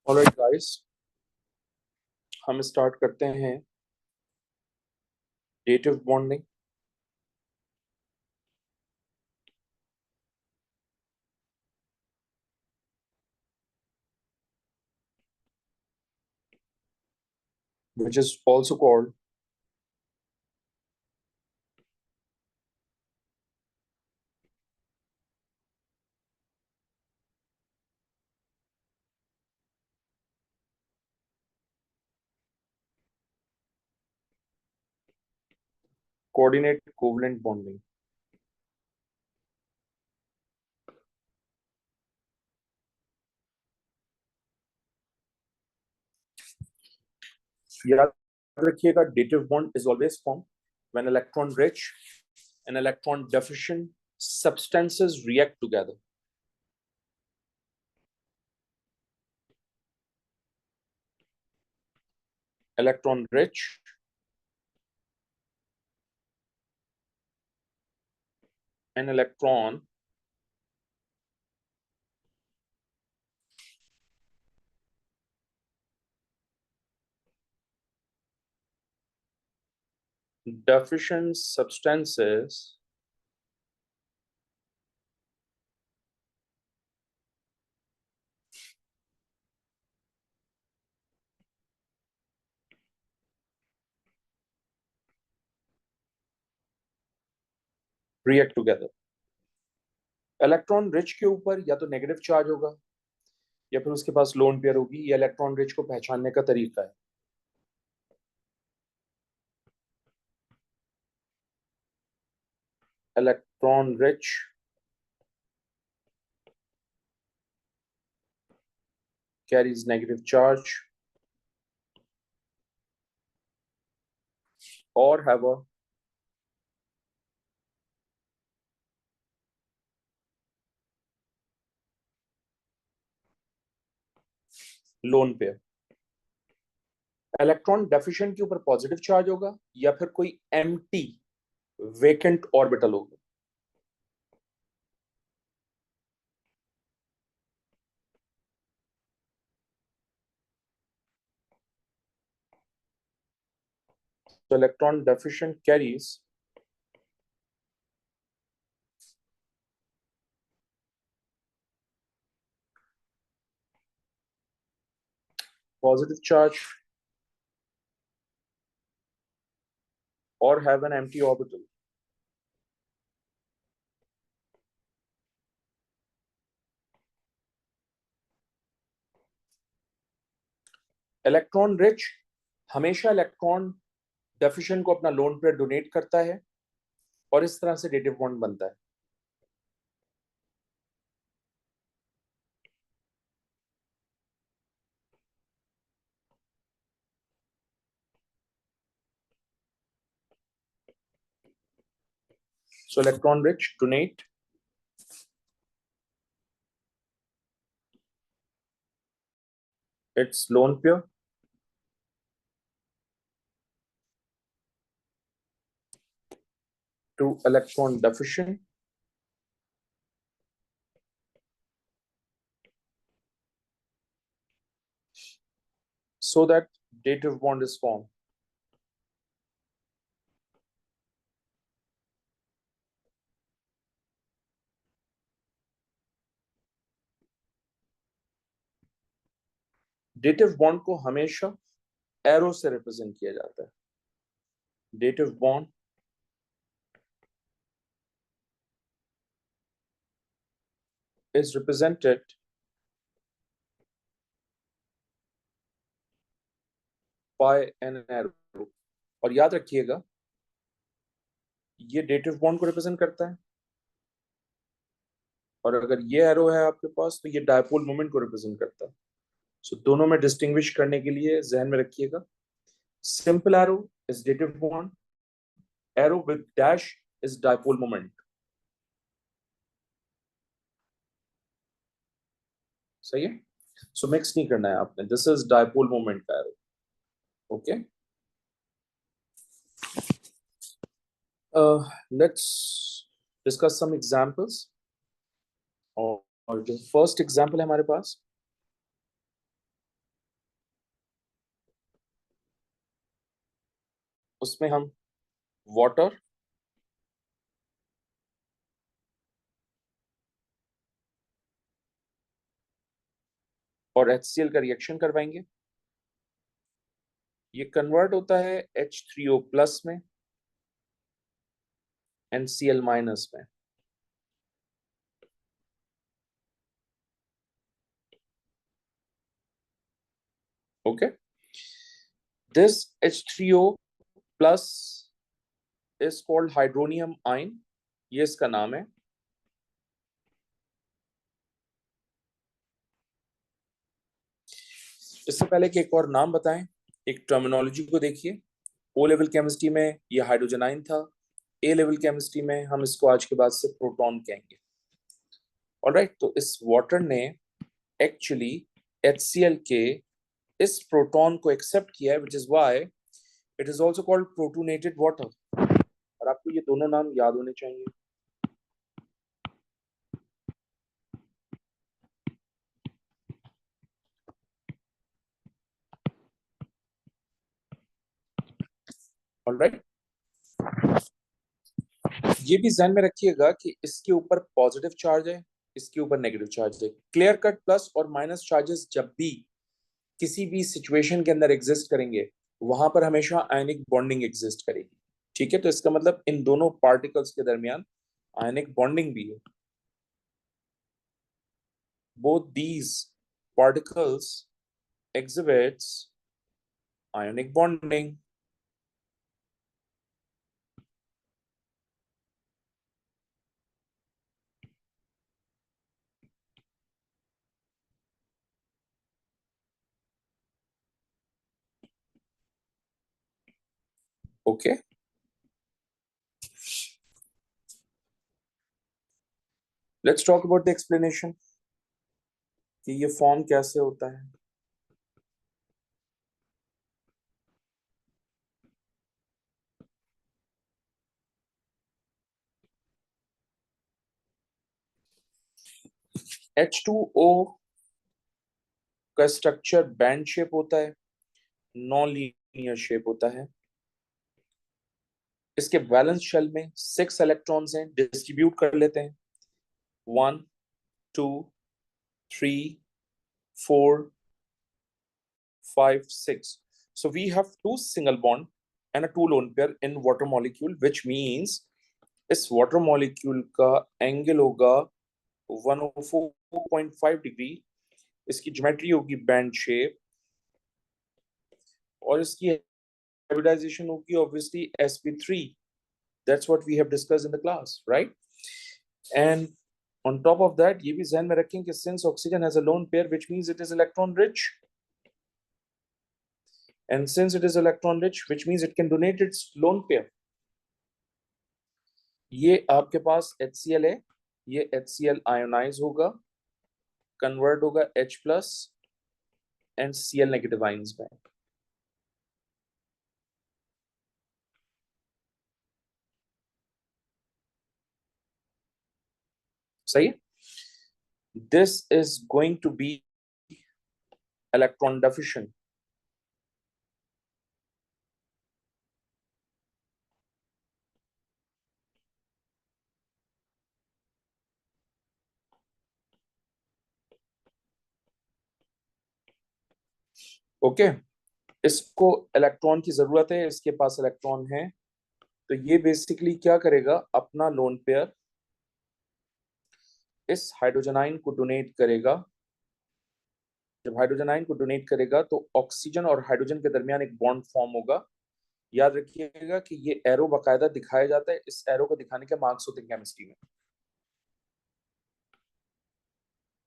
Alright guys, हम start करते हैं dative bonding. which is also called coordinate covalent bonding। याद रखिएगा, dative bond is always form when electron rich and electron deficient substances react together. Electron rich and electron deficient substances react together। Electron rich के ऊपर या तो negative charge होगा या फिर उसके पास लोन पेयर होगी। ये इलेक्ट्रॉन रिच को पहचानने का तरीका है। Electron rich carries negative charge or have a lone pair। Electron deficient के ऊपर पॉजिटिव चार्ज होगा या फिर कोई एम्प्टी वेकेंट ऑर्बिटल होगा। तो electron deficient carries positive charge or have an empty orbital। Electron rich हमेशा इलेक्ट्रॉन डेफिशिएंट को अपना लोन पेयर डोनेट करता है और इस तरह से डेटिव बॉन्ड बनता है। So electron rich donate its lone pair to electron deficient so that dative bond is formed। Dative bond को हमेशा एरो से रिप्रेजेंट किया जाता है। Dative bond is represented by an arrow। और याद रखिएगा, ये डेटिव बॉन्ड को रिप्रेजेंट करता है और अगर ये एरो है आपके पास तो ये डायपोल मोमेंट को रिप्रेजेंट करता है। सो दोनों में डिस्टिंग्विश करने के लिए जहन में रखिएगा, simple arrow is dative bond, arrow with dash is dipole moment. सही है? सो मिक्स नहीं करना है आपने। दिस इज डायपोल मोमेंट का arrow. Okay, let's discuss some examples. और जो फर्स्ट एग्जांपल है हमारे पास, उसमें हम वाटर और HCl का रिएक्शन करवाएंगे। ये कन्वर्ट होता है H3O प्लस में, NCl माइनस में। Okay, this H3O plus is called hydronium ion, ये इसका नाम है। इससे पहले कि एक और नाम बताएं, एक टर्मिनोलॉजी को देखिए। ओ लेवल केमिस्ट्री में ये हाइड्रोजन आयन था, ए लेवल केमिस्ट्री में हम इसको आज के बाद से प्रोटॉन कहेंगे। ऑलराइट, तो इस वाटर ने एक्चुअली HCl के इस प्रोटॉन को एक्सेप्ट किया है, which is why it is also called protonated water. और आपको ये दोनों नाम याद होने चाहिए। ऑलराइट, ये भी ध्यान में रखिएगा कि इसके ऊपर पॉजिटिव चार्ज है, इसके ऊपर नेगेटिव चार्ज है। क्लियर कट प्लस और माइनस चार्जेस जब भी किसी भी सिचुएशन के अंदर एग्जिस्ट करेंगे, वहां पर हमेशा आयनिक बॉन्डिंग एग्जिस्ट करेगी। ठीक है, तो इसका मतलब इन दोनों पार्टिकल्स के दरमियान आयनिक बॉन्डिंग भी है। Both these particles exhibits ionic bonding. Okay, let's talk about the explanation कि ये फॉर्म कैसे होता है। H2O का स्ट्रक्चर बैंड शेप होता है, नॉन लीनियर शेप होता है। इसके वैलेंस शेल में 6 इलेक्ट्रॉन्स हैं, डिस्ट्रीब्यूट कर लेते हैं 1 2 3 4 5 6। So we have 2 single bond and a 2 lone pair in water molecule, which means इस वाटर मॉलिक्यूल का एंगल होगा 104.5 डिग्री। इसकी ज्योमेट्री होगी बैंड शेप, और इसकी हाइब्रिडाइजेशन होगी obviously sp3। That's what we have discussed in the class, right? And on top of that ये भी ध्यान में रखें कि since oxygen has a lone pair which means it is electron rich, and since it is electron rich which means it can donate its lone pair. ये आपके पास HCl है, ये HCl आयोनाइज होगा, कन्वर्ट होगा H plus and Cl negative ions में। सही है? This is going to be electron deficient. Okay, इसको इलेक्ट्रॉन की जरूरत है, इसके पास इलेक्ट्रॉन है, तो ये बेसिकली क्या करेगा, अपना लोन पेयर इस हाइड्रोजन आयन को डोनेट करेगा। जब हाइड्रोजन आयन को डोनेट करेगा तो ऑक्सीजन और हाइड्रोजन के दरमियान एक बॉन्ड फॉर्म होगा। याद रखिएगा कि ये एरो बाकायदा दिखाया जाता है, इस एरो को दिखाने के मार्क्स होते हैं केमिस्ट्री में।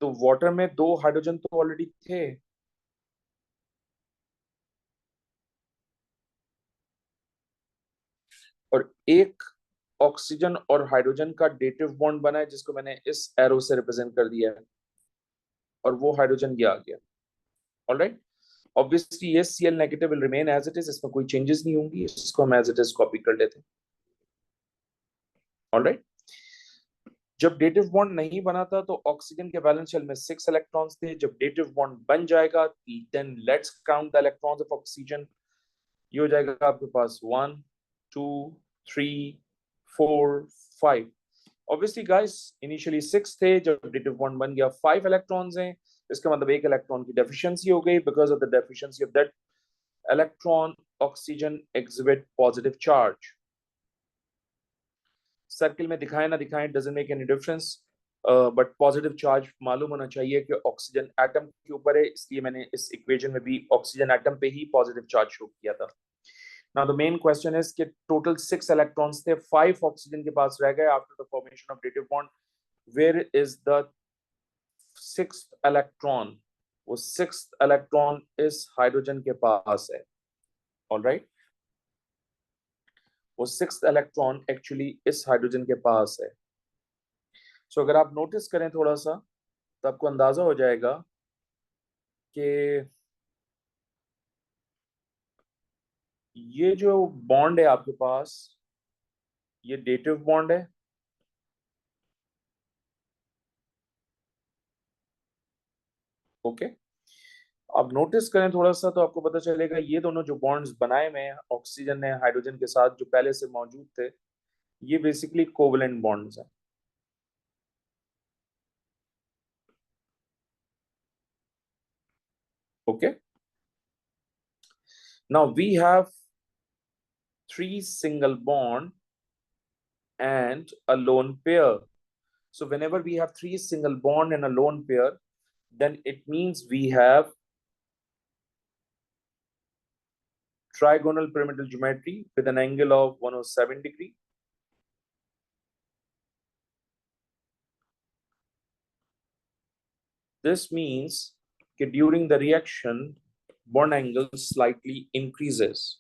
तो वाटर में 2 हाइड्रोजन तो ऑलरेडी थे, और एक ऑक्सीजन और हाइड्रोजन का डेटिव बॉन्ड बना है, जिसको मैंने इस एरो से रिप्रेजेंट कर दिया है, और वो हाइड्रोजन ये आ गया। ऑलराइट, ऑब्वियसली ये Cl negative will remain as it is, इसमें कोई चेंजेस नहीं होंगी, इसको हम एज इट इज कॉपी कर लेते हैं। ऑलराइट, जब डेटिव बॉन्ड नहीं बना था तो ऑक्सीजन के वैलेंस शेल में 6 इलेक्ट्रॉन्स थे। जब डेटिव बॉन्ड बन जाएगा, then let's count the electrons of oxygen. ये हो जाएगा आपके पास 1 2 3 4 5। ऑब्वियसली गाइस इनिशियली 6 थे, जब डेटिव बॉन्ड बन गया 5 इलेक्ट्रॉन्स हैं, इसका मतलब एक इलेक्ट्रॉन की डेफिशिएंसी हो गई। Because of the deficiency of that electron oxygen exhibit positive charge. Circle में दिखाए ना दिखाए doesn't make any difference, but positive charge मालूम होना चाहिए कि ऑक्सीजन एटम के ऊपर है, इसलिए मैंने इस इक्वेशन में भी ऑक्सीजन एटम पे ही पॉजिटिव चार्ज शो किया था। Now the main question is कि टोटल 6 इलेक्ट्रॉन्स थे, 5 ऑक्सीजन के पास रह गए after the formation of dative bond. Where is the sixth electron? वो सिक्स्थ इलेक्ट्रॉन इस हाइड्रोजन के पास है। ऑलराइट, वो सिक्स्थ इलेक्ट्रॉन एक्चुअली इस हाइड्रोजन के पास है। सो अगर आप नोटिस करें थोड़ा सा तो आपको अंदाजा हो जाएगा कि ये जो बॉन्ड है आपके पास, ये डेटिव बॉन्ड है। ओके, आप नोटिस करें थोड़ा सा तो आपको पता चलेगा ये दोनों जो बॉन्ड्स बनाए हुए हैं ऑक्सीजन ने हाइड्रोजन के साथ जो पहले से मौजूद थे, ये बेसिकली कोवलेंट बॉन्ड्स हैं। Okay, now we have 3 single bond and a lone pair. So whenever we have 3 single bond and a lone pair, then it means we have trigonal pyramidal geometry with an angle of 107 degree. This means that during the reaction, bond angle slightly increases.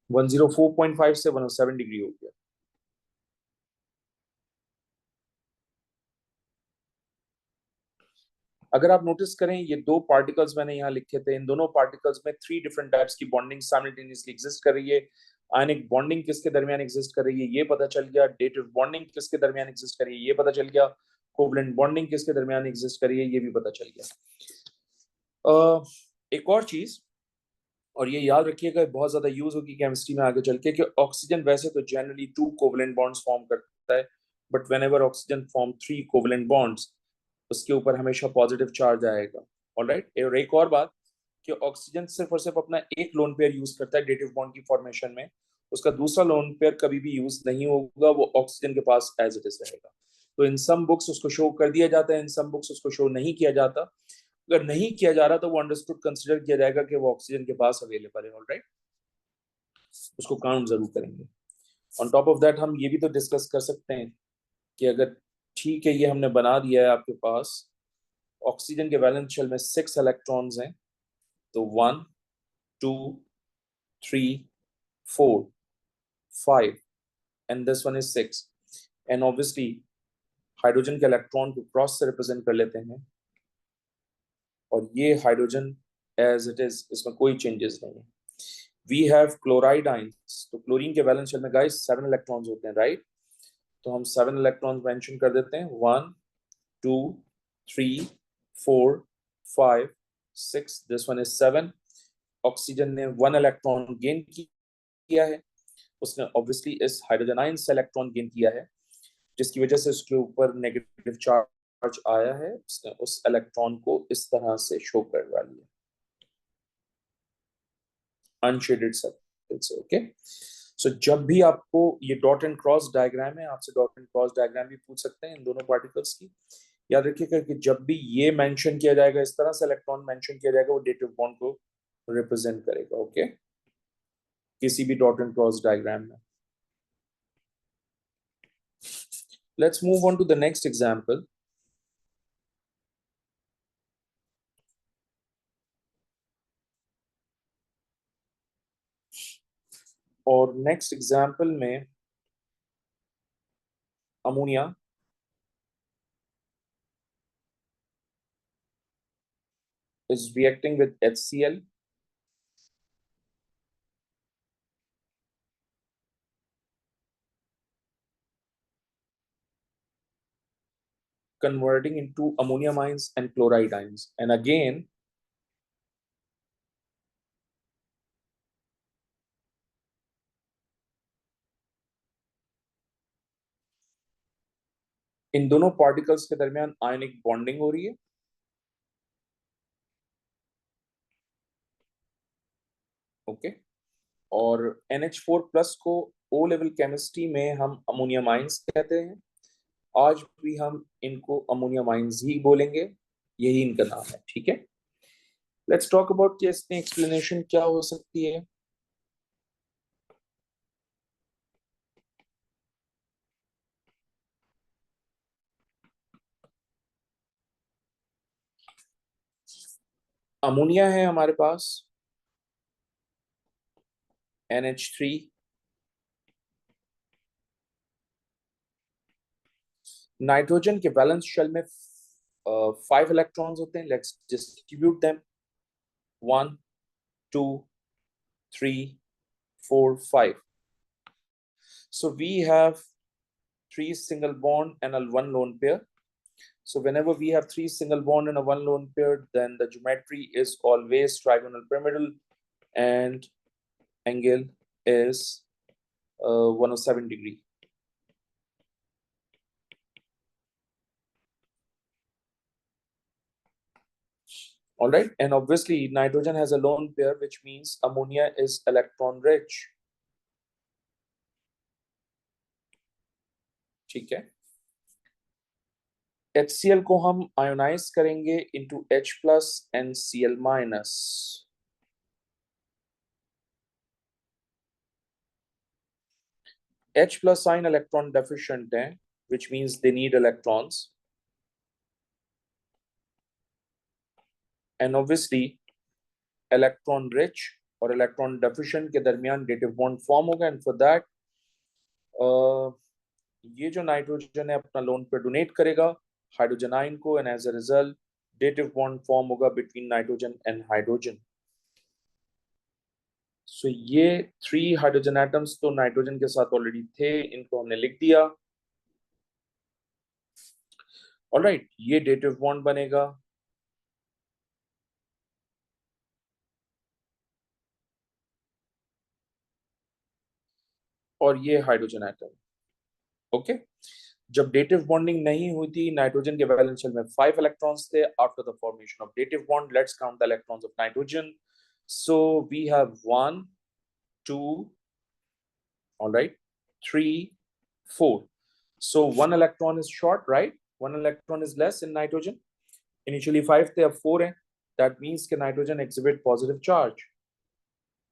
One zero 4.5 से 107 degree हो गया। अगर आप notice करें ये दो particles मैंने यहाँ लिखे थे, इन दोनों पार्टिकल्स में 3 डिफरेंट टाइप्स की बॉन्डिंग साइमल्टेनियसली एग्जिस्ट कर रही है। आयनिक बॉन्डिंग किसके दरमियान एग्जिस्ट कर रही है ये पता चल गया, डेटिव बॉन्डिंग किसके दरमियान एग्जिस्ट कर रही है ये पता चल गया, कोवलेंट बॉन्डिंग किसके दरमियान एग्जिस्ट कर रही है ये भी पता चल गया। एक और चीज, और ये याद रखिएगा बहुत ज्यादा यूज होगी केमिस्ट्री में आगे चल के, कि ऑक्सीजन वैसे तो जनरली 2 कोवलेंट बॉन्ड्स फॉर्म करता है, but when ever oxygen form 3 covalent bonds, उसके ऊपर हमेशा पॉजिटिव चार्ज आएगा। ऑलराइट, और एक और बात कि ऑक्सीजन सिर्फ और सिर्फ अपना एक लोन पेयर यूज करता है डेटिव बॉन्ड की फॉर्मेशन में, उसका दूसरा लोन पेयर कभी भी यूज नहीं होगा, वो ऑक्सीजन के पास एज इट इज रहेगा। तो इन सम बुक्स उसको शो कर दिया जाता है, इन सम बुक्स उसको शो नहीं किया जाता। अगर नहीं किया जा रहा तो वो अंडरस्टूड कंसिडर किया जाएगा कि वो ऑक्सीजन के पास अवेलेबल है। ऑलराइट, उसको काउंट जरूर करेंगे। ऑन टॉप ऑफ दैट हम ये भी तो डिस्कस कर सकते हैं कि अगर ठीक है ये हमने बना दिया है आपके पास, ऑक्सीजन के वैलेंस शेल में 6 इलेक्ट्रॉन्स हैं, तो 1 2 3 4 5 and this one is 6। And obviously hydrogen के इलेक्ट्रॉन को क्रॉस से रिप्रेजेंट कर लेते हैं, और ये हाइड्रोजन एज इट इज, इसमें कोई चेंजेस नहीं है। वी हैव क्लोराइड आइंस, तो क्लोरीन के वैलेंस शेल में गाइस 7 इलेक्ट्रॉन्स होते हैं, राइट? तो हम 7 इलेक्ट्रॉन्स मेंशन कर देते हैं, 1 2 3 4 5 6, दिस वन इज 7। ऑक्सीजन ने 1 इलेक्ट्रॉन गेन किया है, उसने ऑब्वियसली इस हाइड्रोजन आयन से इलेक्ट्रॉन गेन किया है, जिसकी वजह से उसके ऊपर नेगेटिव चार्ज आया है, उसने उस इलेक्ट्रॉन को इस तरह से शो करवा लिया अनशेडेड सर्कल से। ओके, सो जब भी आपको ये डॉट एंड क्रॉस डायग्राम है, आपसे डॉट एंड क्रॉस डायग्राम भी पूछ सकते हैं इन दोनों पार्टिकल्स की। याद रखिएगा कि जब भी ये मेंशन किया जाएगा, इस तरह से इलेक्ट्रॉन मेंशन किया जाएगा, वो डेटिव बॉन्ड को रिप्रेजेंट करेगा। ओके, किसी भी डॉट एंड क्रॉस डायग्राम में। Let's move on to the next example. और नेक्स्ट एग्जांपल में ammonia is reacting with HCl, converting into ammonium ions and chloride ions. And again, इन दोनों particles के दरमियान आयनिक बॉन्डिंग हो रही है. ओके. और NH4+ को O लेवल केमिस्ट्री में हम अमोनियम आइंस कहते हैं. आज भी हम इनको अमोनियम आइंस ही बोलेंगे, यही इनका नाम है. ठीक है. लेट्स टॉक अबाउट कि इसमें एक्सप्लेनेशन क्या हो सकती है. अमोनिया है हमारे पास NH3, नाइट्रोजन के वैलेंस शेल में 5 इलेक्ट्रॉन्स होते हैं. Let's distribute them. 1 2 3 4 5. So we have 3 single bond and 1 lone pair. So whenever we have 3 single bond and 1 lone pair, then the geometry is always trigonal pyramidal and angle is 107 degree. All right, and obviously nitrogen has a lone pair, which means ammonia is electron rich. ठीक है. HCl को हम ionise करेंगे into H+ and Cl-. H+ ion electron deficient है, which means they need electrons. And obviously electron rich और electron deficient के दरमियान dative bond form होगा. And for that ये जो नाइट्रोजन है अपना लोन पे डोनेट करेगा हाइड्रोजन आयन को, and as a result dative bond form होगा between nitrogen and hydrogen. So ये 3 हाइड्रोजन एटम्स तो नाइट्रोजन के साथ ऑलरेडी थे, इनको हमने लिख दिया. ऑलराइट, ये डेटिव बॉन्ड बनेगा. और ये हाइड्रोजन एटम. ओके. जब डेटिव बॉन्डिंग नहीं हुई थी, नाइट्रोजन के वैलेंस शेल में 5 इलेक्ट्रॉन्स थे. After the formation of dative bond, let's count the electrons of nitrogen. So we have 1 2, all right, 3 4. So 1 electron is short, right? 1 electron is less in nitrogen. Initially 5 थे, अब 4 हैं. That means कि nitrogen exhibit positive charge.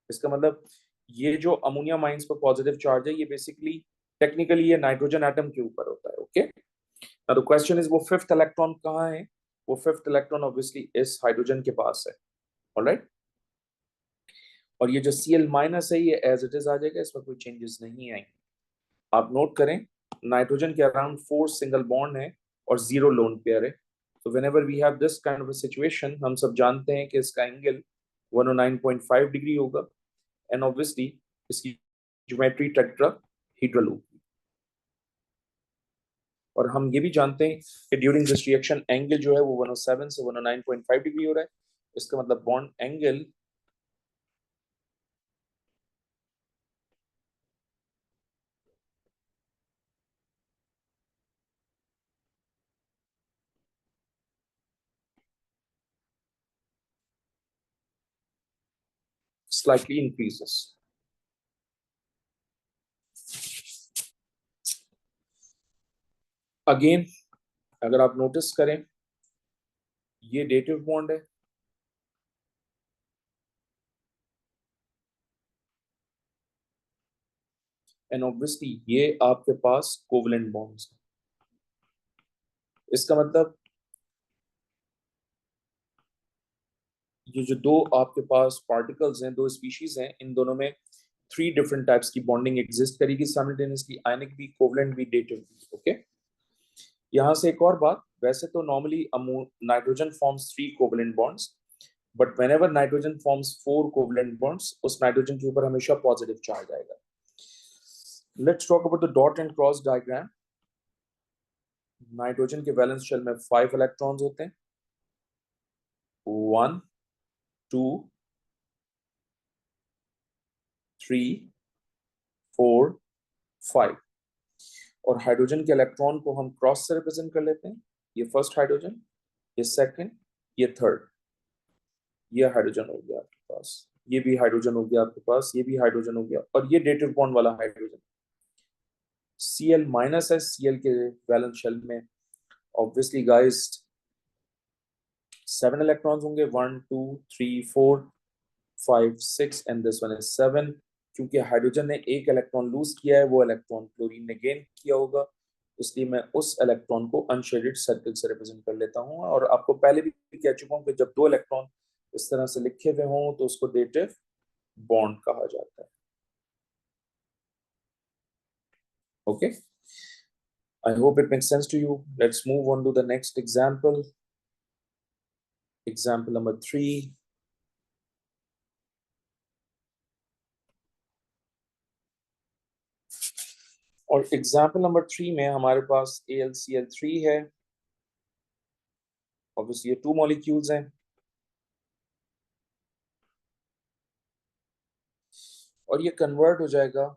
इसका मतलब ये जो ammonium ions पर positive charge है, ये बेसिकली टेक्निकली ये नाइट्रोजन एटम के ऊपर होता है. Okay. Now the question is वो 5th इलेक्ट्रॉन कहाँ है? वो 5th इलेक्ट्रॉन ऑब्वियसली इस हाइड्रोजन के पास है. ऑलराइट. और ये जो Cl- है, ये एज इट इज आ जाएगा, इसमें कोई चेंजेस नहीं आएंगे. आप नोट करें, नाइट्रोजन के अराउंड 4 सिंगल बॉन्ड है और 0 लोन पेयर है. तो whenever we have this kind of a situation, हम सब जानते हैं कि इसका एंगल 109.5 डिग्री होगा. एंड ऑब्वियसली इसकी ज्योमेट्री टेट्राहेड्रल होगी. और हम ये भी जानते हैं कि ड्यूरिंग दिस रिएक्शन एंगल जो है वो 107 से 109.5 डिग्री हो रहा है. इसका मतलब bond angle slightly increases. Again अगर आप नोटिस करें, ये डेटिव बॉन्ड है. एंड ऑब्वियसली ये आपके पास कोवलेंट बॉन्ड्स हैं. इसका मतलब ये जो दो आपके पास पार्टिकल्स हैं, 2 स्पीशीज हैं, इन दोनों में 3 डिफरेंट टाइप्स की बॉन्डिंग एग्जिस्ट करेगी साइमल्टेनियसली, आयनिक भी, कोवलेंट भी, डेटिव भी. ओके. यहां से एक और बात, वैसे तो normally nitrogen forms 3 covalent bonds, but whenever nitrogen forms 4 covalent bonds, उस नाइट्रोजन के ऊपर हमेशा पॉजिटिव चार्ज आएगा. Let's talk about the dot and cross diagram. Nitrogen के वैलेंस शेल में 5 इलेक्ट्रॉन्स होते हैं, 1 2 3 4 5। और हाइड्रोजन के इलेक्ट्रॉन को हम क्रॉस से रिप्रेजेंट कर लेते हैं। ये फर्स्ट हाइड्रोजन, ये सेकंड, ये थर्ड। ये हाइड्रोजन हो गया आपके पास, ये भी हाइड्रोजन हो गया आपके पास, ये भी हाइड्रोजन हो गया, और ये डेटिव बॉन्ड वाला हाइड्रोजन Cl माइनस है। Cl के वैलेंस शेल में ऑब्वियसली गाइस 7 इलेक्ट्रॉन्स होंगे, 1 2 3 4 5 6 एंड दिस वन इज 7। क्योंकि हाइड्रोजन ने एक इलेक्ट्रॉन लूज किया है, वो इलेक्ट्रॉन क्लोरीन ने गेन किया होगा, इसलिए मैं उस इलेक्ट्रॉन को अनशेडेड सर्कल से रिप्रेजेंट कर लेता हूं। और आपको पहले भी कह चुका हूं कि जब दो इलेक्ट्रॉन इस तरह से लिखे हुए हों तो उसको डेटिव बॉन्ड कहा जाता है। Okay, I hope it makes sense to you. Let's move on to the next example. Example number 3. और एग्जाम्पल नंबर 3 में हमारे पास AlCl3 है। ऑब्वियसली ये 2 मॉलिक्यूल्स हैं और ये कन्वर्ट हो जाएगा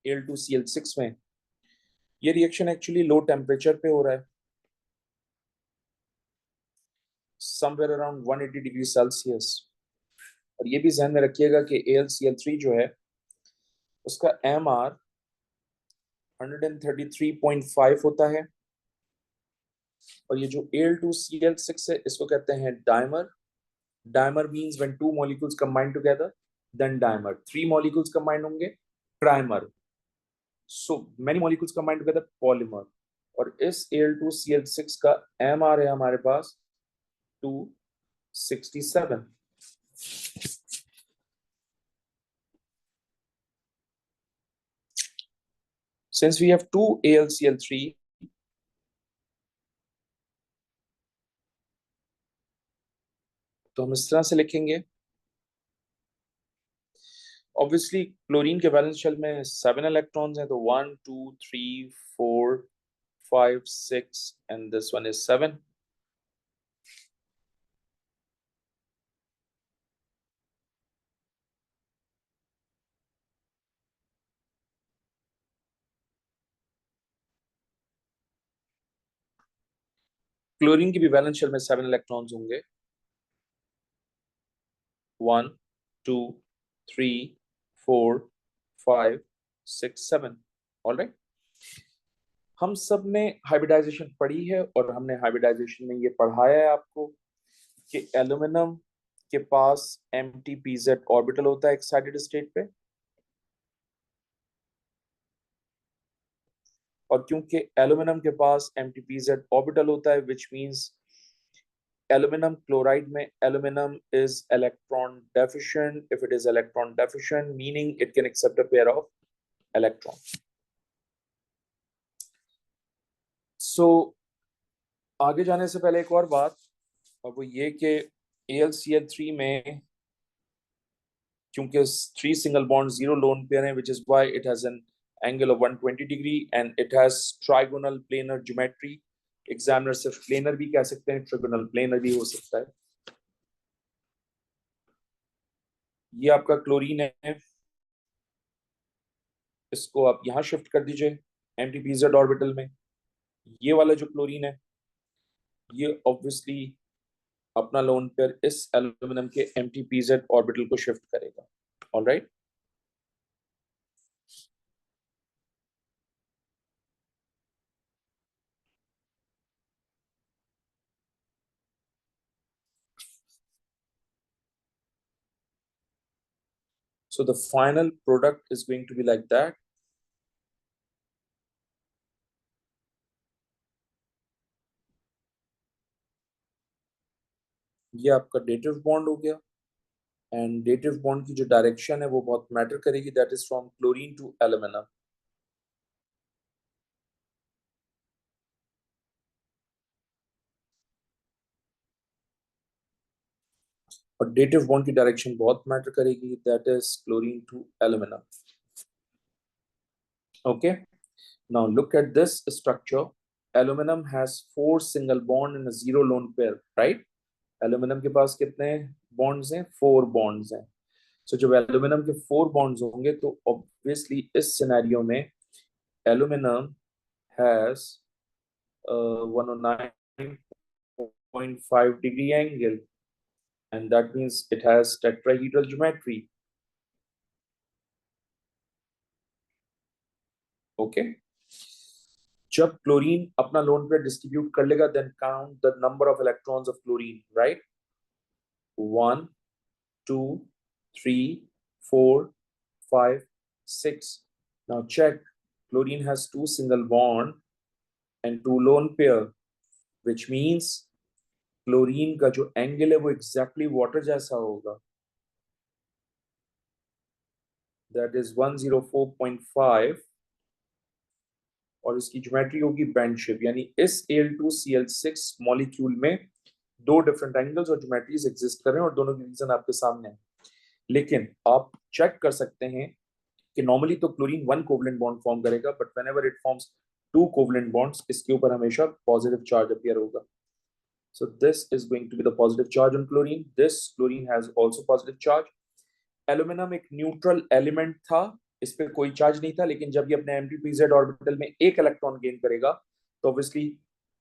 Al2Cl6 में। ये रिएक्शन एक्चुअली लो टेम्परेचर पे हो रहा है, समवेयर अराउंड 180 डिग्री सेल्सियस। और ये भी ध्यान में रखिएगा कि AlCl3 जो है उसका MR 133.5 होता है। और ये जो Al2Cl6 है इसको कहते हैं dimer. Dimer means when two molecules combine together, then dimer. Three molecules combined होंगे, trimer. So many molecules combined together, polymer. और इस Al2Cl6 का MR है हमारे पास 267। Since we have two AlCl3, तो हम इस तरह से लिखेंगे। ऑब्वियसली क्लोरीन के वैलेंस शेल में 7 इलेक्ट्रॉन्स हैं, तो 1 2 3 4 5 6 and this one is 7। Chlorine की भी वैलेंस शेल में 7 इलेक्ट्रॉन्स होंगे, 1 2 3 4 5 6 7। ऑलराइट, हम सब ने हाइब्रिडाइजेशन पढ़ी है और हमने हाइब्रिडाइजेशन में ये पढ़ाया है आपको कि एल्यूमिनियम के पास MTPZ ऑर्बिटल होता है एक्साइटेड स्टेट पे। और क्योंकि एल्यूमिनियम के पास MTPZ ऑर्बिटल होता है, विच मींस aluminum chloride में aluminum is electron deficient. If it is electron deficient, meaning it can accept a pair of electrons. So आगे जाने से पहले एक और बात, और वो ये कि AlCl3 में क्योंकि 3 single bond 0 lone pair है, which is why it has an angle of 120 degree and it has trigonal planar geometry. Examiner सिर्फ प्लेनर भी कह सकते हैं, ट्रिगोनल प्लेनर भी हो सकता है। ये आपका क्लोरीन है, इसको आप यहां शिफ्ट कर दीजिए MTPZ ऑर्बिटल में। ये वाला जो क्लोरीन है ये ऑब्वियसली अपना लोन पेयर इस एल्यूमिनियम के MTPZ ऑर्बिटल को शिफ्ट करेगा। Alright, so the final product is going to be like that. ये आपका डेटिव बॉन्ड हो गया एंड डेटिव बॉन्ड की जो डायरेक्शन है वो बहुत मैटर करेगी, that is from chlorine to aluminium. और डेटिव बॉन्ड की डायरेक्शन बहुत मैटर करेगी, that is chlorine to aluminium. Okay, now look at this structure. Aluminum has 4 single bond and a 0 lone pair, right? Aluminum के पास कितने bonds हैं? 4 bonds हैं. So जब aluminum के 4 bonds होंगे तो obviously इस scenario में aluminum has 109.5 degree angle, and that means it has tetrahedral geometry. Okay, जब क्लोरीन अपना लोन पेयर डिस्ट्रीब्यूट कर लेगा, then count the number of electrons of chlorine, right? 1, 2, 3, 4, 5, 6. Now check, chlorine has 2 single bond and 2 lone pair, which means chlorine का जो angle है वो exactly water जैसा होगा, दैट इज 104.5, और इसकी ज्योमेट्री होगी बेंड शेप, यानी इस Al2Cl6 मॉलिक्यूल में 2 डिफरेंट एंगल्स और ज्योमेट्रीज एग्जिस्ट कर रहे हैं और दोनों की रीजन आपके सामने है. लेकिन आप चेक कर सकते हैं कि नॉर्मली तो क्लोरीन 1 कोवलेंट बॉन्ड फॉर्म करेगा, but whenever it forms 2 covalent bonds, इसके ऊपर हमेशा पॉजिटिव चार्ज अपीयर होगा. So this is going to be the positive charge on chlorine. This chlorine has also positive charge. Aluminum एक neutral element था, इस पे कोई चार्ज नहीं था, लेकिन जब ये अपने mp2z ऑर्बिटल में एक इलेक्ट्रॉन गेन करेगा तो ऑब्वियसली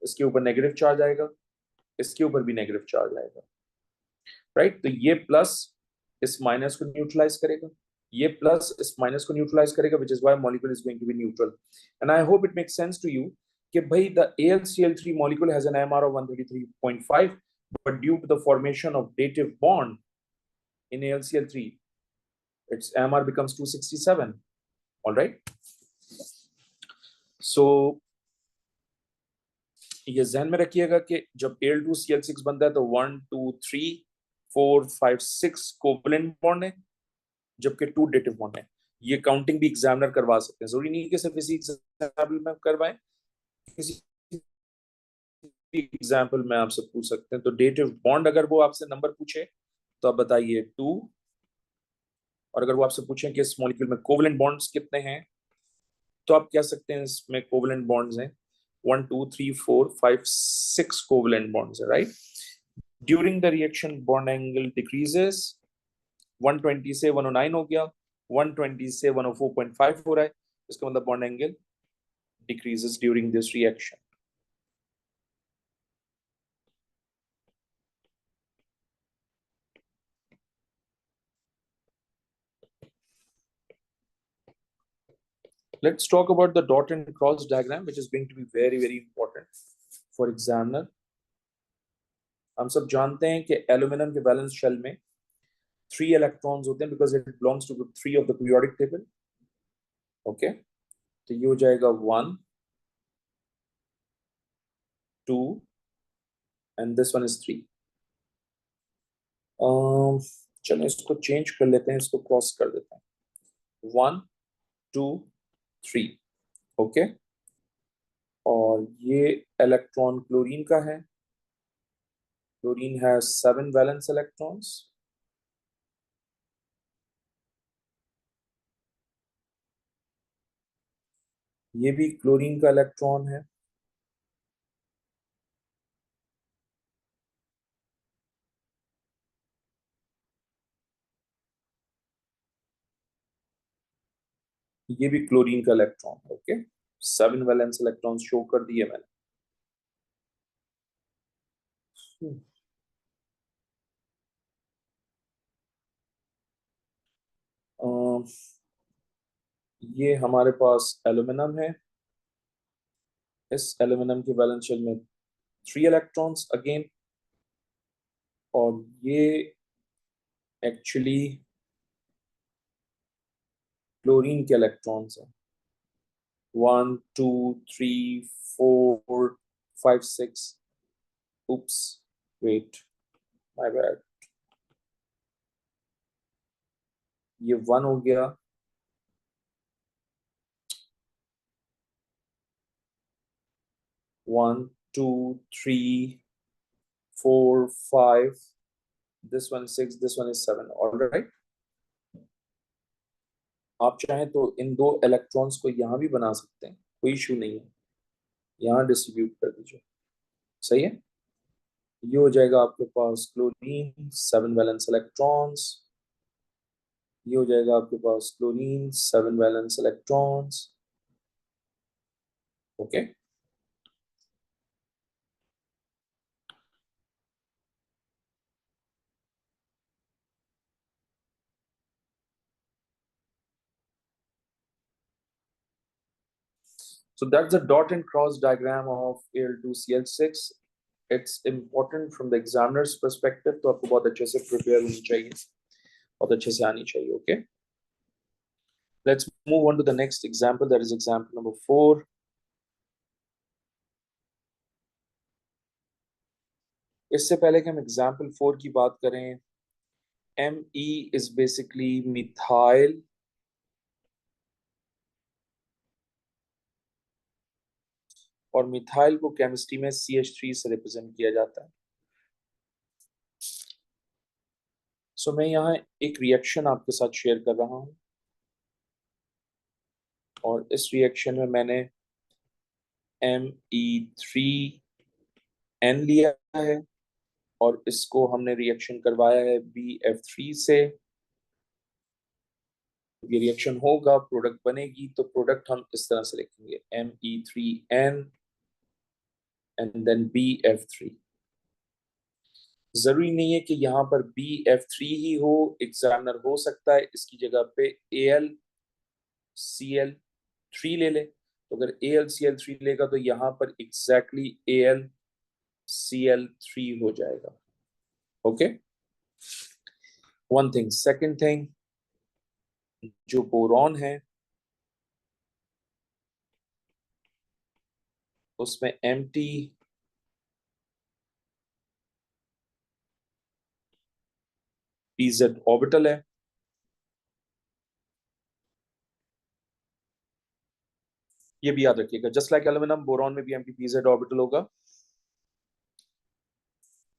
इसके ऊपर नेगेटिव चार्ज आएगा, इसके ऊपर भी नेगेटिव चार्ज आएगा, राइट? तो ये प्लस इस माइनस को न्यूट्रलाइज करेगा, ये प्लस इस माइनस को न्यूट्रलाइज करेगा, which is why molecule is going to be neutral. And I hope it makes sense to you कि भाई the AlCl3 molecule has an AMR of 133.5, but due to the formation of dative bond in AlCl3, its AMR becomes 267. All right. So ये ध्यान में रखिएगा कि जब Al2Cl6 बनता है तो 1, 2, 3, 4, 5, 6 कोवलेंट बॉन्ड है, जबकि 2 डेटिव बॉन्ड है. ये काउंटिंग भी एग्जामिनर करवा सकते हैं, जरूरी नहीं कि सिर्फ इसी एग्जाम्पल में करवाएं, किसी एग्जाम्पल में आपसे पूछ सकते हैं. तो डेटिव बॉन्ड अगर वो आपसे नंबर पूछे तो आप बताइए 2, और अगर वो आपसे पूछे कि इस मॉलिक्यूल में कोवलेंट बॉन्ड्स कितने हैं तो आप कह सकते हैं इसमें कोवलेंट बॉन्ड्स हैं 1, 2, 3, 4, 5, 6 कोवलेंट बॉन्ड्स है, right? During the reaction bond angle decreases, 120 से 109 हो गया, 120 से 104.5 हो रहा है, इसका मतलब bond angle decreases during this reaction. Let's talk about the dot and cross diagram, which is going to be very, very important for examiner. हम सब जानते हैं कि एल्यूमिनियम के बैलेंस शेल में 3 इलेक्ट्रॉन्स होते हैं because it belongs to group 3 of the periodic table. Okay, तो ये हो जाएगा 1, 2 एंड दिस वन इज 3. चलो इसको चेंज कर लेते हैं, इसको क्रॉस कर देते हैं. 1, 2, 3. ओके, और ये इलेक्ट्रॉन क्लोरीन का है. Chlorine has 7 valence electrons. ये भी क्लोरीन का इलेक्ट्रॉन है. ये भी क्लोरीन का electron. Okay, 7 valence electron show कर दिए मैंने. ये हमारे पास एल्यूमिनियम है. इस एल्यूमिनियम के वैलेंस शेल में 3 इलेक्ट्रॉन्स अगेन, और ये एक्चुअली क्लोरीन के इलेक्ट्रॉन्स हैं. 1, 2, 3, 4, 5, 6. oops, wait, my bad. ये 1 हो गया, 1, 2, 3, 4, 5. This one is 6, this one is 7. All right. आप चाहें तो इन दो इलेक्ट्रॉन्स को यहाँ भी बना सकते हैं, कोई इशू नहीं है, यहाँ डिस्ट्रीब्यूट कर दीजिए। सही है। ये हो जाएगा आपके पास क्लोरीन 7 वैलेंस इलेक्ट्रॉन्स, ये हो जाएगा आपके पास chlorine 7 valence electrons. Okay, so that's the dot and cross diagram of Al2Cl6. It's important from the examiner's perspective, तो आपको बहुत अच्छे से प्रिपेयर होनी चाहिए, बहुत अच्छे से आनी चाहिए। Okay, let's move on to the next example, that is example number 4. इससे पहले कि हम example 4 की बात करें, Me is basically methyl और मिथाइल को केमिस्ट्री में CH3 से रिप्रेजेंट किया जाता है। सो मैं यहाँ एक रिएक्शन आपके साथ शेयर कर रहा हूं और इस रिएक्शन में मैंने Me3N लिया है और इसको हमने रिएक्शन करवाया है BF3 से। ये रिएक्शन होगा, प्रोडक्ट बनेगी, तो प्रोडक्ट हम इस तरह से लिखेंगे Me3N एंड देन BF3। जरूरी नहीं है कि यहाँ पर BF3 ही हो, एग्जामिनर हो सकता है इसकी जगह पे AlCl3 ले ले। तो अगर AlCl3 लेगा तो यहाँ पर एग्जैक्टली AlCl3 हो जाएगा। Okay, one thing. Second thing, जो बोरॉन है उसमें एम्प्टी pz ऑर्बिटल है। ये भी याद रखिएगा, जस्ट लाइक एल्यूमिनियम, बोरॉन में भी एम्प्टी pz ऑर्बिटल होगा।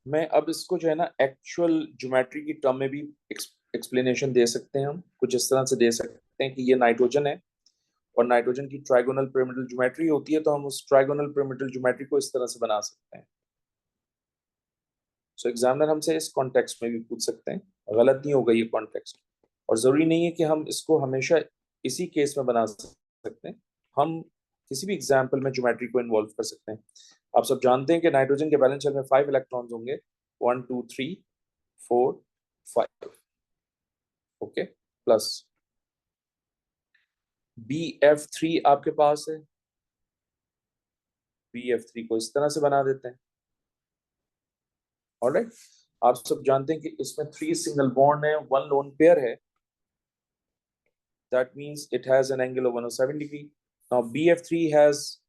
मैं अब इसको जो है ना एक्चुअल ज्योमेट्री की टर्म में भी एक्सप्लेनेशन दे सकते हैं। हम कुछ इस तरह से दे सकते हैं कि ये नाइट्रोजन है और नाइट्रोजन की ट्राइगोनल पिरामिडल ज्योमेट्री होती है, तो हम उस ट्राइगोनल पिरामिडल ज्योमेट्री को इस तरह से बना सकते हैं। सो एग्जामिनर हमसे इस कॉन्टेक्स्ट में भी पूछ सकते हैं, गलत नहीं होगा ये कॉन्टेक्स्ट। और जरूरी नहीं है कि हम इसको हमेशा इसी केस में बना सकते हैं, हम किसी भी एग्जाम्पल में ज्योमेट्री को इन्वॉल्व कर सकते हैं। आप सब जानते हैं कि नाइट्रोजन के बैलेंस शेल में 5 इलेक्ट्रॉन्स होंगे, 1 2 3 4 5। ओके, प्लस BF3 आपके पास है, BF3 को इस तरह से बना देते हैं। ऑलराइट, आप सब जानते हैं कि इसमें 3 सिंगल बॉन्ड है, 1 लोन पेयर है, that means it has an angle of 107 degree. Now BF3 has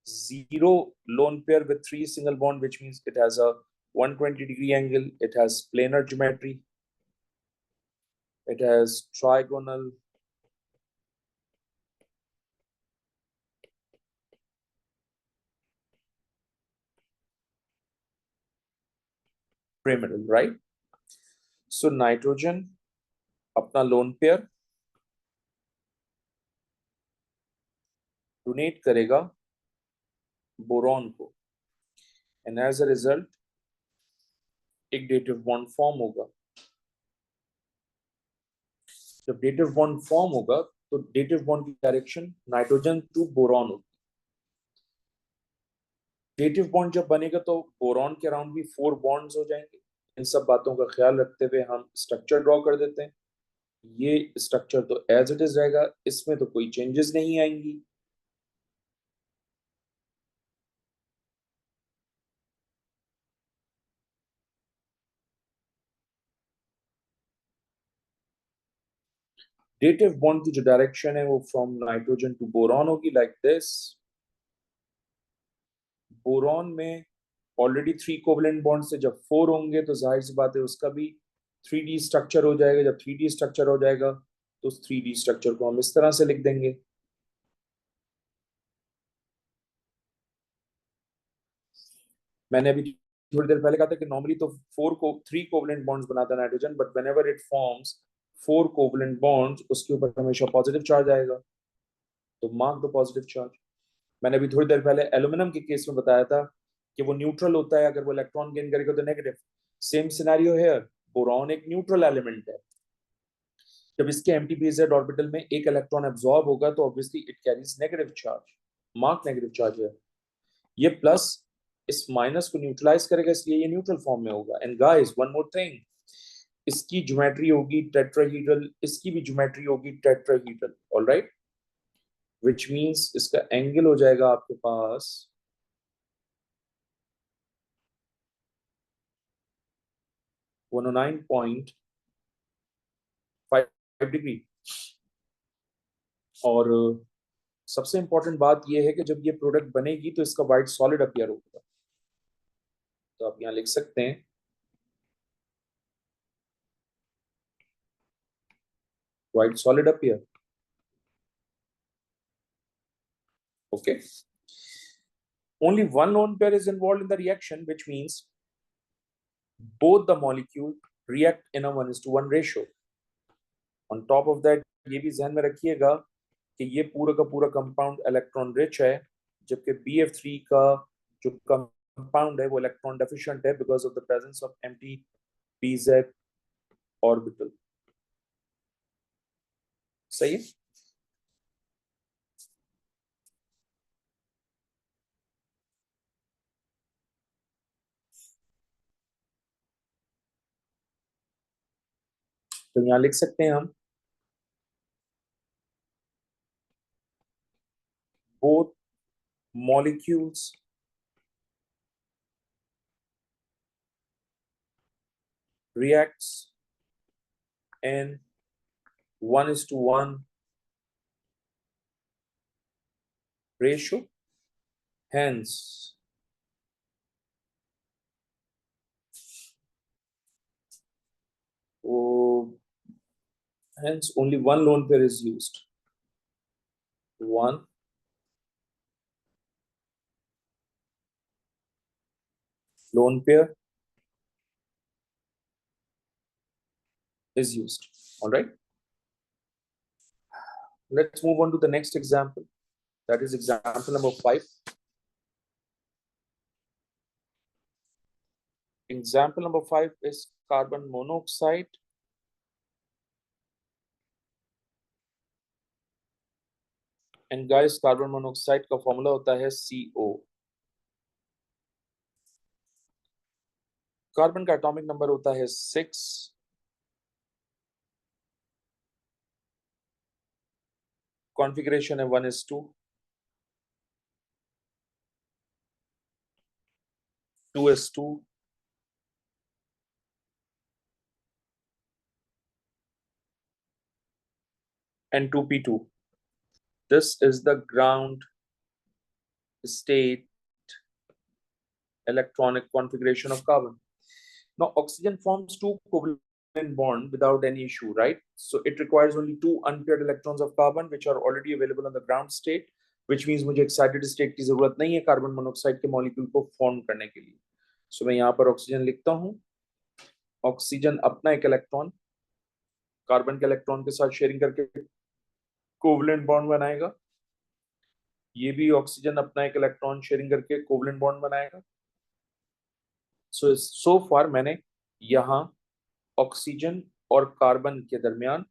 0 lone pair with 3 single bond, which means it has a 120 degree angle. It has planar geometry. It has trigonal pyramidal, right? So nitrogen अपना lone pair donate करेगा boron को, and as a result एक dative bond form होगा। जब dative bond form होगा तो dative बॉन्ड की डायरेक्शन नाइट्रोजन टू बोरॉन होगी। डेटिव बॉन्ड जब बनेगा तो बोरॉन के अराउंड भी 4 बॉन्ड्स हो जाएंगे। इन सब बातों का ख्याल रखते हुए हम स्ट्रक्चर ड्रॉ कर देते हैं। ये स्ट्रक्चर तो एज इट इज रहेगा, इसमें तो कोई चेंजेस नहीं आएंगी। डेटिव बॉन्ड की जो डायरेक्शन है वो फ्रॉम नाइट्रोजन टू बोरॉन होगी, लाइक दिस। बोरॉन में ऑलरेडी 3 कोवलेंट बॉन्ड से जब 4 होंगे तो जाहिर सी बात है उसका भी 3D स्ट्रक्चर हो जाएगा। जब 3D स्ट्रक्चर हो जाएगा तो उस 3D स्ट्रक्चर को हम इस तरह से लिख देंगे। मैंने अभी थोड़ी देर पहले कहा था कि नॉर्मली तो 4 को 3 कोवलेंट बॉन्ड्स बनाता है nitrogen, but whenever it forms 4 covalent bonds, उसके ऊपर हमेशा पॉजिटिव चार्ज आएगा, तो मार्क द पॉजिटिव चार्ज। मैंने अभी थोड़ी देर पहले एल्यूमिनियम के केस में बताया था कि वो न्यूट्रल होता है, अगर वो इलेक्ट्रॉन गेन करेगा तो नेगेटिव। सेम सिनेरियो है, बोरॉन एक न्यूट्रल एलिमेंट है, जब इसके एम्प्टी पीजेड ऑर्बिटल में एक इलेक्ट्रॉन एब्जॉर्ब होगा तो obviously it carries negative charge, mark negative charge है। ये प्लस इस माइनस को न्यूट्रलाइज करेगा, इसलिए ये न्यूट्रल फॉर्म में होगा। And guys one more thing, इसकी ज्योमेट्री होगी टेट्राहीड्रल, इसकी भी ज्योमेट्री होगी टेट्राहीड्रल, ऑलराइट, व्हिच मींस इसका एंगल हो जाएगा आपके पास 109.5 डिग्री। और सबसे इंपॉर्टेंट बात यह है कि जब ये प्रोडक्ट बनेगी तो इसका व्हाइट सॉलिड अपीयर होगा, तो आप यहां लिख सकते हैं white solid appear. Okay, only one lone pair is involved in the reaction, which means both the molecule react in a 1:1 ratio. On top of that, ये भी ध्यान में रखिएगा कि ये पूरा का पूरा कंपाउंड इलेक्ट्रॉन रिच है, जबकि BF3 का जो कंपाउंड है वो इलेक्ट्रॉन डेफिशिएंट है because of the presence of empty pz orbital. सही है। तो यहां लिख सकते हैं हम both molecules reacts in 1:1 ratio, hence hence only one lone pair is used, one lone pair is used. All right, let's move on to the next example, that is example number 5. Example number 5 is carbon monoxide. And guys, carbon monoxide का formula होता है CO। Carbon का atomic number होता है 6, configuration है 1:2, 2:2 and 2p2. This is the ground state electronic configuration of carbon. Now oxygen forms two covalent bond without any issue, right? So it requires only two unpaired electrons of carbon which are already available on the ground state, which means मुझे excited state की जरूरत नहीं है carbon monoxide के molecule को form करने के लिए। सो मैं यहाँ पर ऑक्सीजन लिखता हूँ, ऑक्सीजन अपना एक इलेक्ट्रॉन कार्बन के इलेक्ट्रॉन के साथ शेयरिंग करके कोवलेंट बॉन्ड बनाएगा, ये भी ऑक्सीजन अपना एक इलेक्ट्रॉन शेयरिंग करके कोवलेंट बॉन्ड बनाएगा। सो फार मैंने यहाँ ऑक्सीजन और कार्बन के दरमियान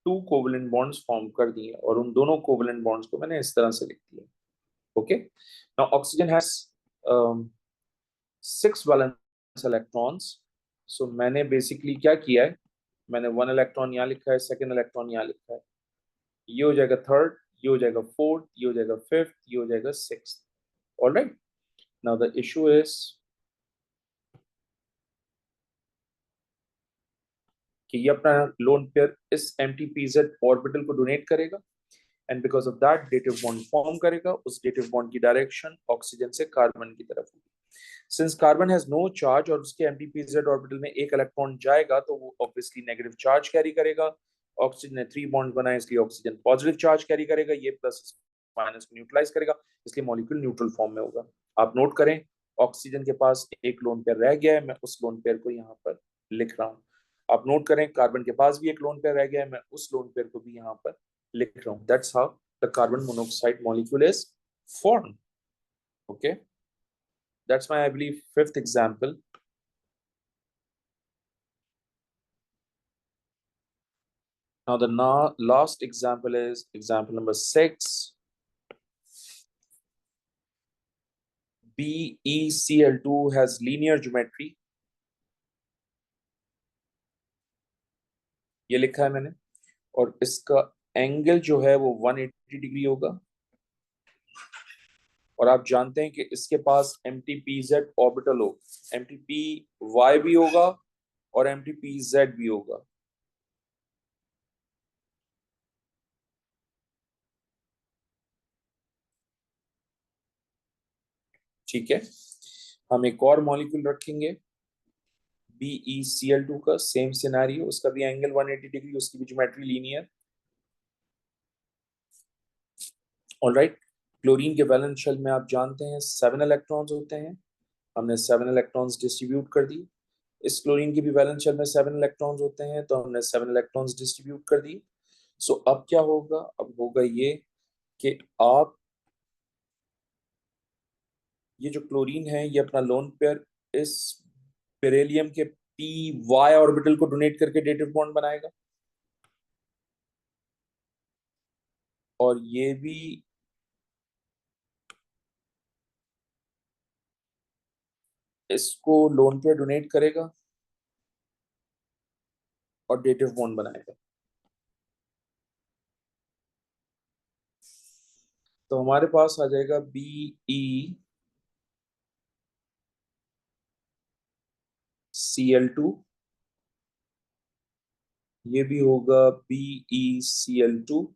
टू कोवलेंट बॉन्ड्स फॉर्म कर दिए और उन दोनों कोवलेंट बॉन्ड्स को मैंने इस तरह से लिख दिया। Okay, now oxygen has 6 valence electrons. So मैंने बेसिकली क्या किया है, मैंने 1 इलेक्ट्रॉन यहाँ लिखा है, सेकेंड इलेक्ट्रॉन यहाँ लिखा है, ये हो जाएगा थर्ड, ये हो जाएगा फोर्थ, ये हो जाएगा फिफ्थ, ये हो जाएगा sixth. Alright, now the issue is कि ये अपना लोन पेयर इस एम्प्टी पीजेड ऑर्बिटल को डोनेट करेगा and because of that dative bond form करेगा। उस डेटिव बॉन्ड की डायरेक्शन ऑक्सीजन से कार्बन की तरफ होगी। Since carbon has no charge और उसके एम्प्टी पीजेड ऑर्बिटल में एक इलेक्ट्रॉन जाएगा तो वो ऑब्वियसली नेगेटिव चार्ज कैरी करेगा। ऑक्सीजन ने 3 बॉन्ड बनाए इसलिए ऑक्सीजन पॉजिटिव चार्ज कैरी करेगा, ये प्लस माइनस को न्यूट्रलाइज करेगा, इसलिए मॉलिक्यूल न्यूट्रल फॉर्म में होगा। आप नोट करें ऑक्सीजन के पास एक लोन पेयर रह गया है, मैं उस लोन पेयर को यहाँ पर लिख रहा हूँ। आप नोट करें कार्बन के पास भी एक लोन पेयर रह गया है, मैं उस लोन पेयर को भी यहाँ पर लिख रहा हूँ. That's how the carbon monoxide molecule is form. Okay, that's my I believe fifth example. Now the last example is example number 6. BeCl2 has linear geometry. ये लिखा है मैंने, और इसका एंगल जो है वो 180 डिग्री होगा. और आप जानते हैं कि इसके पास MTPZ ऑर्बिटल हो, MTPY भी होगा और MTPZ भी होगा. ठीक है, हम एक और मॉलिक्यूल रखेंगे BeCl2 का, सेम सिनेरियो, उसका भी एंगल 180 डिग्री, उसकी भी ज्योमेट्री लीनियर. ऑलराइट, क्लोरीन के वैलेंस शेल में आप जानते हैं 7 इलेक्ट्रॉन्स होते हैं. हमने 7 इलेक्ट्रॉन्स डिस्ट्रीब्यूट कर दी. इस क्लोरीन की भी वैलेंस शेल में 7 इलेक्ट्रॉन्स होते हैं, तो हमने 7 इलेक्ट्रॉन्स डिस्ट्रीब्यूट कर दी. सो अब क्या होगा, अब होगा ये कि आप ये जो क्लोरीन है ये अपना लोन पेयर इस बेरिलियम के py ऑर्बिटल को डोनेट करके डेटिव बॉन्ड बनाएगा, और ये भी इसको लोन पेयर डोनेट करेगा और डेटिव बॉन्ड बनाएगा. तो हमारे पास आ जाएगा BeCl2, ये भी होगा BeCl2.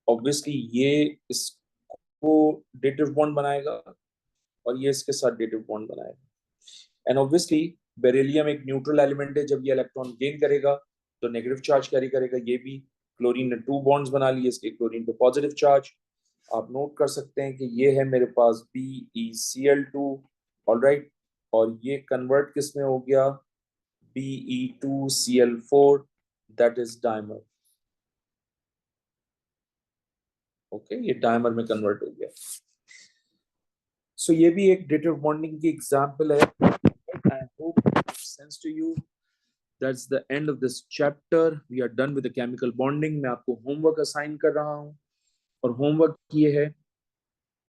ऑब्वियसली ये इसको डेटिव बॉन्ड बनाएगा और ये इसके साथ डेटिव बॉन्ड बनाएगा. एंड ऑब्वियसली बेरिलियम एक न्यूट्रल एलिमेंट है, जब ये इलेक्ट्रॉन गेन करेगा तो नेगेटिव चार्ज कैरी करेगा. ये भी क्लोरीन ने 2 बॉन्ड्स बना लिए, इसके क्लोरीन पे पॉजिटिव चार्ज. आप नोट कर सकते हैं कि ये है मेरे पास BeCl2. ऑलराइट, और ये कन्वर्ट किस में हो गया, Be2Cl4, that is dimer. Okay, ये डायमर में कन्वर्ट हो गया. सो ये भी एक डेटिव बॉन्डिंग की एग्जांपल है. I hope it makes sense to you. That's the end of this chapter. We are done with the chemical bonding. मैं आपको होमवर्क असाइन कर रहा हूँ, और होमवर्क ये है